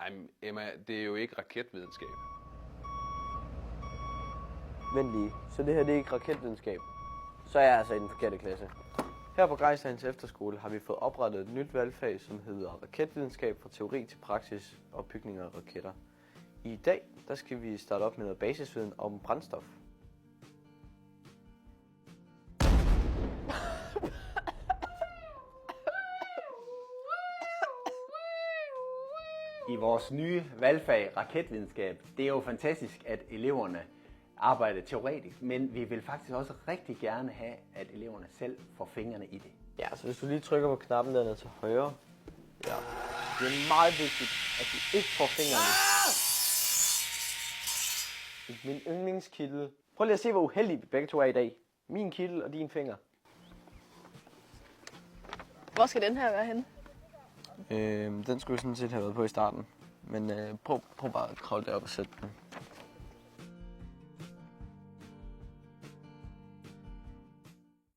Ej, Emma, det er jo ikke raketvidenskab. Vent lige, så det her det er ikke raketvidenskab. Så er jeg altså i den forkerte klasse. Her på Grejslands Efterskole har vi fået oprettet et nyt valgfag, som hedder raketvidenskab fra teori til praksis og bygning af raketter. I dag der skal vi starte op med noget basisviden om brændstof. I vores nye valgfag raketvidenskab, det er jo fantastisk, at eleverne arbejder teoretisk, men vi vil faktisk også rigtig gerne have, at eleverne selv får fingrene i det. Ja, så hvis du lige trykker på knappen dernede til højre. Ja. Det er meget vigtigt, at du ikke får fingrene i min yndlingskittel. Prøv lige at se, hvor uheldige vi begge to er i dag. Min kittel og din finger. Hvor skal den her være henne? Den skulle sådan set have været på i starten. Men prøv bare at kravle derop og sætte den.